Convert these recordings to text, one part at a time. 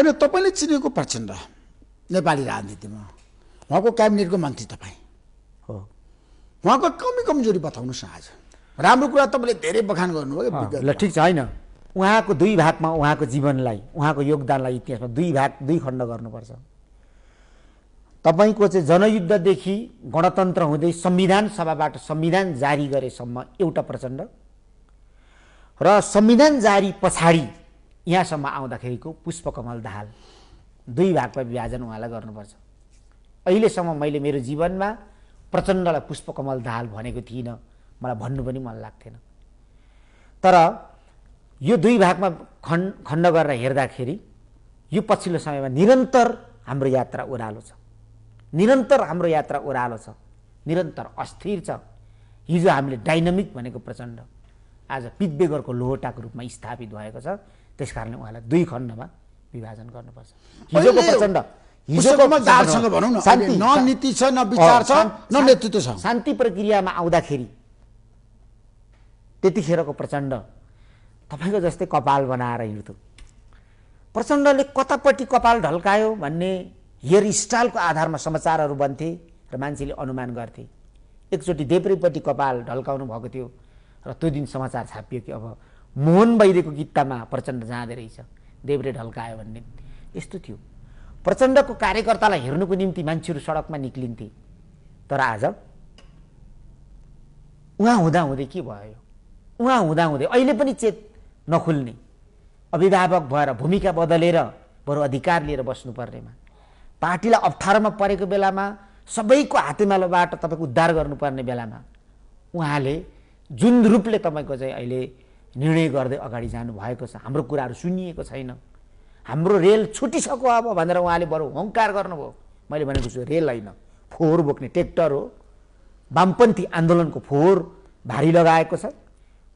होइन, तपाईँले चिनेको प्रचण्ड नेपाली राजनीतिमा उहाँको क्याबिनेटको मन्त्री तपाईँ हो। उहाँको कमी कमजोरी बताउनुहोस् न। आज राम्रो कुरा तपाईँले धेरै बखान गर्नुभयो। ल ठिक छ, होइन, उहाँको दुई भागमा उहाँको जीवनलाई, उहाँको योगदानलाई इतिहासमा दुई खण्ड गर्नुपर्छ। तपाईँको चाहिँ जनयुद्धदेखि गणतन्त्र हुँदै संविधान सभाबाट संविधान जारी गरेसम्म एउटा प्रचण्ड, र संविधान जारी पछाडि यहाँसम्म आउँदाखेरिको पुष्पकमल दाहाल, दुई भागमा विभाजन उहाँलाई गर्नुपर्छ। अहिलेसम्म मैले मेरो जीवनमा प्रचण्डलाई पुष्पकमल दाहाल भनेको थिइनँ, मलाई भन्नु पनि मन लाग्थेन। तर यो दुई भागमा खण्ड गरेर हेर्दाखेरि यो पछिल्लो समयमा निरन्तर हाम्रो यात्रा ओह्रालो छ, निरन्तर अस्थिर छ। हिजो हामीले डाइनामिक भनेको प्रचण्ड आज पिटबेगरको लोहोटाको रूपमा स्थापित भएको छ। त्यस कारणले उहाँलाई दुई खण्डमा विभाजन गर्नुपर्छ। हिजोको प्रचण्ड, न नीति छ, न विचार छ, न नेतृत्व छ। शान्ति प्रक्रियामा आउँदाखेरि त्यतिखेरको प्रचण्ड तपाईँको जस्तै कपाल बनाएर हिँड्थ्यो। प्रचण्डले कतापट्टि कपाल ढल्कायो भन्ने हेयर स्टाइलको आधारमा समाचारहरू बन्थे र मान्छेले अनुमान गर्थे। एकचोटि देब्रेपट्टि कपाल ढल्काउनु भएको थियो र त्यो दिन समाचार छापियो कि अब मोहन वैद्यको किताबमा प्रचण्ड जाँदै रहेछ, देब्रे ढल्कायो भन्ने। यस्तो थियो। प्रचण्डको कार्यकर्तालाई हेर्नुको निम्ति मान्छेहरू सडकमा निक्लिन्थे। तर आज उहाँ हुँदाहुँदै के भयो? उहाँ हुँदाहुँदै अहिले पनि चेत नखुल्ने, अभिभावक भएर भूमिका बदलेर बरु अधिकार लिएर बस्नुपर्नेमा, पार्टीलाई अप्ठ्यारोमा परेको बेलामा सबैको हातेमालोबाट तपाईँको उद्धार गर्नुपर्ने बेलामा उहाँले जुन रूपले तपाईँको चाहिँ अहिले निर्णय गर्दै अगाडि जानु भएको छ, हाम्रो कुराहरू सुनिएको छैन। हाम्रो रेल छुटिसक्यो अब भनेर उहाँले बरु हङ्कार गर्नुभयो। मैले भनेको छु रेल होइन, फोहोर बोक्ने ट्र्याक्टर हो। वामपन्थी आन्दोलनको फोहोर भारी लगाएको छ।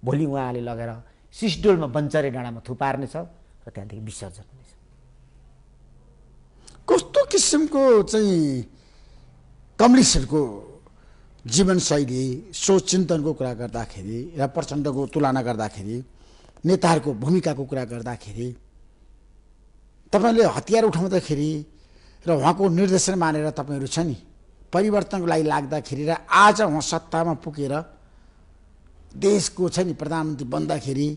भोलि उहाँले लगेर सिसडोलमा बन्चरे डाँडामा थुपार्ने छ र त्यहाँदेखि विसर्जन हुनेछ। कस्तो किसिमको चाहिँ कम्युनिस्टहरूको जीवनशैली, सोच चिन्तनको कुरा गर्दाखेरि र प्रचण्डको तुलना गर्दाखेरि, नेताहरूको भूमिकाको कुरा गर्दाखेरि, तपाईँले हतियार उठाउँदाखेरि र उहाँको निर्देशन मानेर तपाईँहरू छ नि परिवर्तनको लागि लाग्दाखेरि र आज उहाँ सत्तामा पुगेर देशको छ नि प्रधानमन्त्री बन्दाखेरि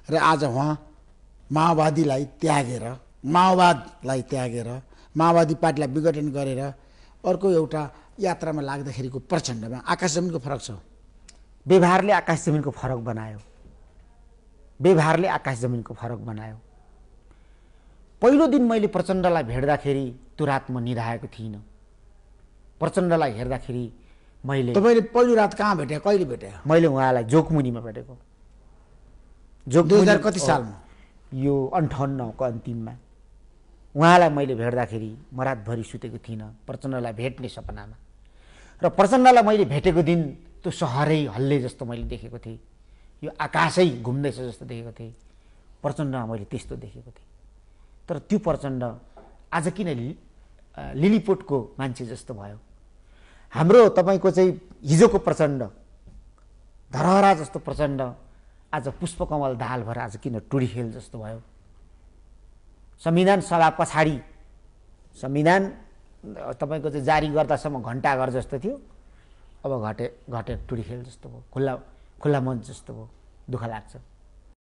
र आज उहाँ माओवादीलाई त्यागेर, माओवादी पार्टीलाई विघटन गरेर अर्को एउटा यात्रामा लाग्दाखेरिको प्रचण्डमा आकाश जमिनको फरक छ। व्यवहारले आकाश जमिनको फरक बनायो। पहिलो दिन मैले प्रचण्डलाई भेट्दाखेरि त्यो रात म निधाएको थिइनँ। प्रचण्डलाई हेर्दाखेरि तपाईँले पहिलो रात कहाँ भेटे, कहिले भेटे? मैले उहाँलाई जोगमुनीमा भेटेको। 2000 कति सालमा? यो 58को अन्तिममा। उहाँलाई मैले भेट्दाखेरि म रातभरि सुतेको थिइनँ प्रचण्डलाई भेट्ने सपनामा। र प्रचण्डलाई मैले भेटेको दिन त्यो सहरै हल्ले जस्तो मैले देखेको थिएँ, यो आकाशै घुम्दैछ जस्तो देखेको थिएँ। प्रचण्डमा मैले त्यस्तो देखेको थिएँ। तर त्यो प्रचण्ड आज किन लिलिपोटको मान्छे जस्तो भयो? हाम्रो तपाईँको चाहिँ हिजोको प्रचण्ड, धरहरा जस्तो प्रचण्ड आज पुष्पकमल दाहाल भएर आज किन टुडीखेल जस्तो भयो? संविधान सभा पछाडि संविधान तपाईँको चाहिँ जारी गर्दासम्म घण्टाघर जस्तो थियो, अब घटे टुडीखेल जस्तो भयो, खुल्ला मञ्च जस्तो भयो। दुःख लाग्छ।